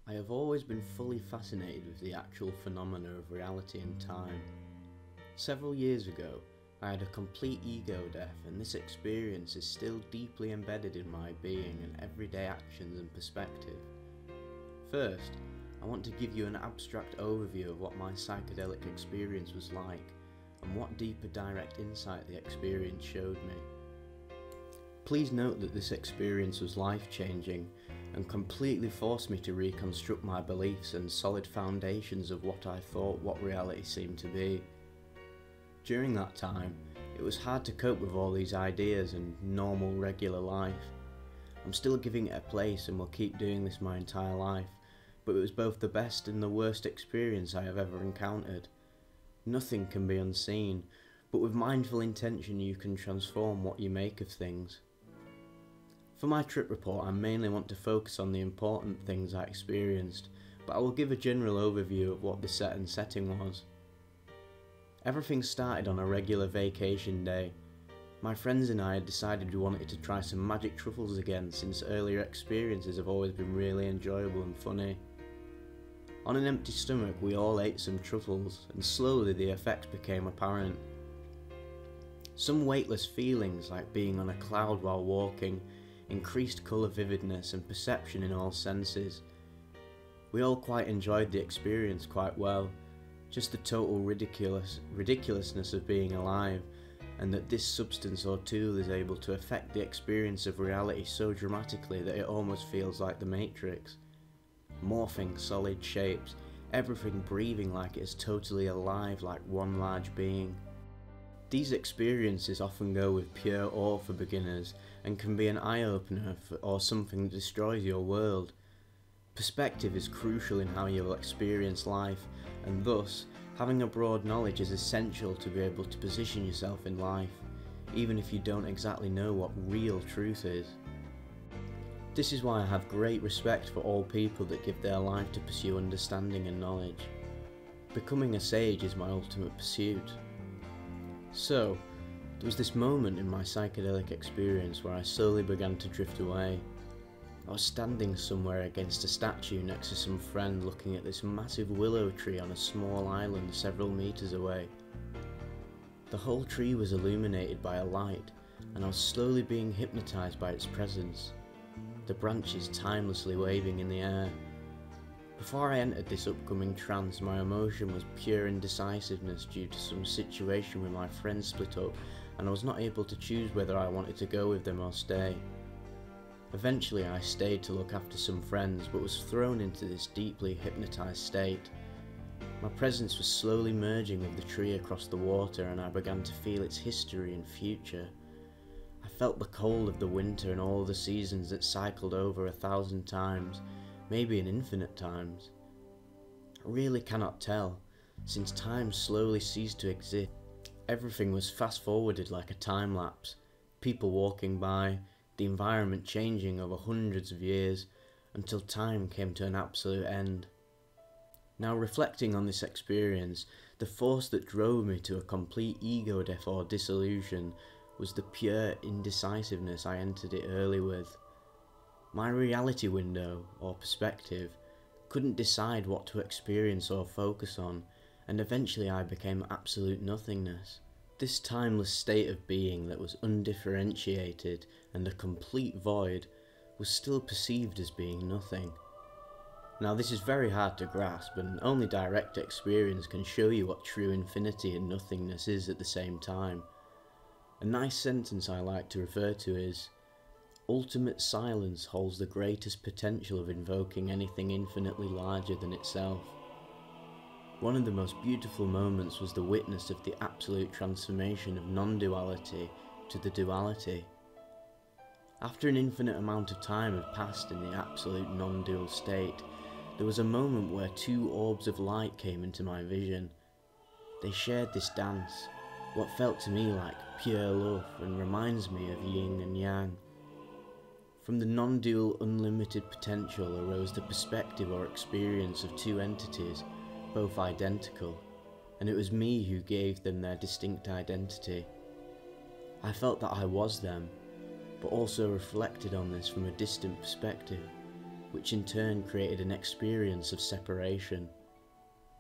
I have always been fully fascinated with the actual phenomena of reality and time. Several years ago, I had a complete ego death, and this experience is still deeply embedded in my being and everyday actions and perspective. First, I want to give you an abstract overview of what my psychedelic experience was like, and what deeper direct insight the experience showed me. Please note that this experience was life-changing and completely forced me to reconstruct my beliefs and solid foundations of what I thought what reality seemed to be. During that time, it was hard to cope with all these ideas and normal, regular life. I'm still giving it a place and will keep doing this my entire life, but it was both the best and the worst experience I have ever encountered. Nothing can be unseen, but with mindful intention you can transform what you make of things. For my trip report, I mainly want to focus on the important things I experienced, but I will give a general overview of what the set and setting was. Everything started on a regular vacation day. My friends and I had decided we wanted to try some magic truffles again, since earlier experiences have always been really enjoyable and funny. On an empty stomach we all ate some truffles, and slowly the effects became apparent. Some weightless feelings, like being on a cloud while walking, increased colour vividness and perception in all senses. We all quite enjoyed the experience quite well, just the total ridiculousness of being alive, and that this substance or tool is able to affect the experience of reality so dramatically that it almost feels like the Matrix. Morphing solid shapes, everything breathing like it is totally alive, like one large being. These experiences often go with pure awe for beginners and can be an eye-opener or something that destroys your world. Perspective is crucial in how you will experience life, and thus, having a broad knowledge is essential to be able to position yourself in life, even if you don't exactly know what real truth is. This is why I have great respect for all people that give their life to pursue understanding and knowledge. Becoming a sage is my ultimate pursuit. So, there was this moment in my psychedelic experience where I slowly began to drift away. I was standing somewhere against a statue next to some friend looking at this massive willow tree on a small island several meters away. The whole tree was illuminated by a light, and I was slowly being hypnotized by its presence, the branches timelessly waving in the air. Before I entered this upcoming trance, my emotion was pure indecisiveness due to some situation where my friends split up and I was not able to choose whether I wanted to go with them or stay. Eventually I stayed to look after some friends, but was thrown into this deeply hypnotized state. My presence was slowly merging with the tree across the water, and I began to feel its history and future. I felt the cold of the winter and all the seasons that cycled over 1,000 times, maybe an infinite times. I really cannot tell, since time slowly ceased to exist. Everything was fast forwarded like a time lapse, people walking by, the environment changing over hundreds of years, until time came to an absolute end. Now, reflecting on this experience, the force that drove me to a complete ego death or dissolution was the pure indecisiveness I entered it early with. My reality window, or perspective, couldn't decide what to experience or focus on, and eventually I became absolute nothingness. This timeless state of being that was undifferentiated and a complete void was still perceived as being nothing. Now, this is very hard to grasp, and only direct experience can show you what true infinity and nothingness is at the same time. A nice sentence I like to refer to is, "Ultimate silence holds the greatest potential of invoking anything infinitely larger than itself." One of the most beautiful moments was the witness of the absolute transformation of non-duality to the duality. After an infinite amount of time had passed in the absolute non-dual state, there was a moment where two orbs of light came into my vision. They shared this dance, what felt to me like pure love and reminds me of yin and yang. From the non-dual unlimited potential arose the perspective or experience of two entities, both identical, and it was me who gave them their distinct identity. I felt that I was them, but also reflected on this from a distant perspective. which in turn created an experience of separation.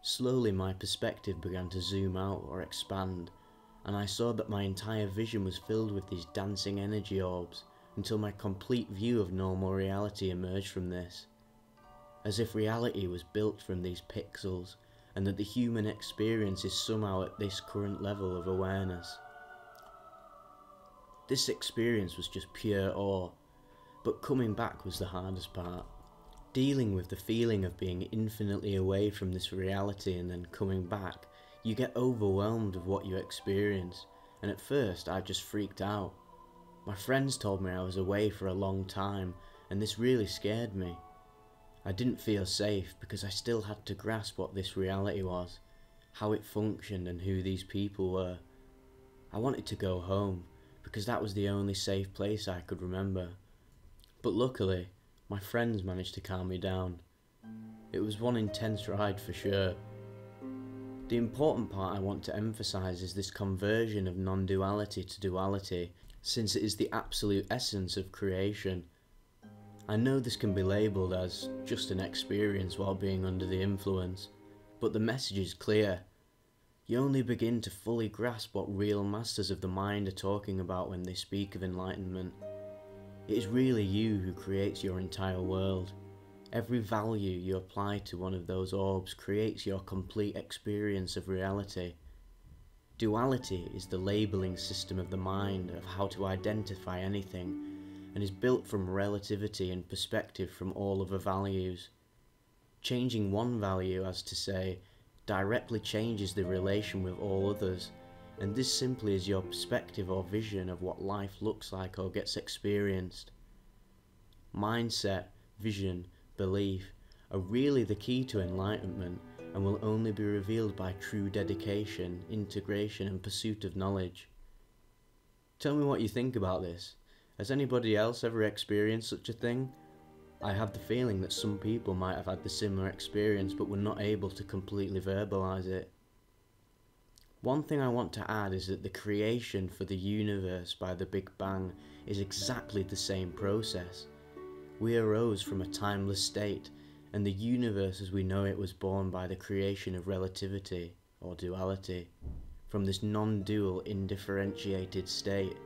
Slowly my perspective began to zoom out or expand, and I saw that my entire vision was filled with these dancing energy orbs until my complete view of normal reality emerged from this. As if reality was built from these pixels, and that the human experience is somehow at this current level of awareness. This experience was just pure awe, but coming back was the hardest part. Dealing with the feeling of being infinitely away from this reality and then coming back, you get overwhelmed with what you experience, and at first I just freaked out. My friends told me I was away for a long time, and this really scared me. I didn't feel safe because I still had to grasp what this reality was, how it functioned and who these people were. I wanted to go home because that was the only safe place I could remember. But luckily, my friends managed to calm me down. It was one intense ride for sure. The important part I want to emphasise is this conversion of non-duality to duality, since it is the absolute essence of creation. I know this can be labelled as just an experience while being under the influence, but the message is clear. You only begin to fully grasp what real masters of the mind are talking about when they speak of enlightenment. It is really you who creates your entire world. Every value you apply to one of those orbs creates your complete experience of reality. Duality is the labelling system of the mind of how to identify anything, and is built from relativity and perspective from all other values. Changing one value, as to say, directly changes the relation with all others, and this simply is your perspective or vision of what life looks like or gets experienced. Mindset, vision, belief are really the key to enlightenment, and will only be revealed by true dedication, integration and pursuit of knowledge. Tell me what you think about this. Has anybody else ever experienced such a thing? I have the feeling that some people might have had the similar experience but were not able to completely verbalise it. One thing I want to add is that the creation for the universe by the Big Bang is exactly the same process. We arose from a timeless state, and the universe as we know it was born by the creation of relativity, or duality, from this non-dual, indifferentiated state.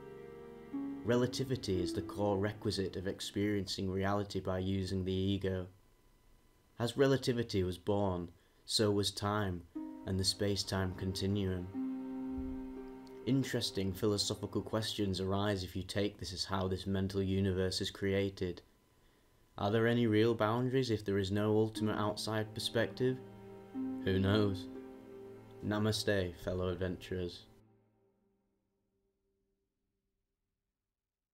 Relativity is the core requisite of experiencing reality by using the ego. As relativity was born, so was time, and the space-time continuum. Interesting philosophical questions arise if you take this as how this mental universe is created. Are there any real boundaries if there is no ultimate outside perspective? Who knows? Namaste, fellow adventurers.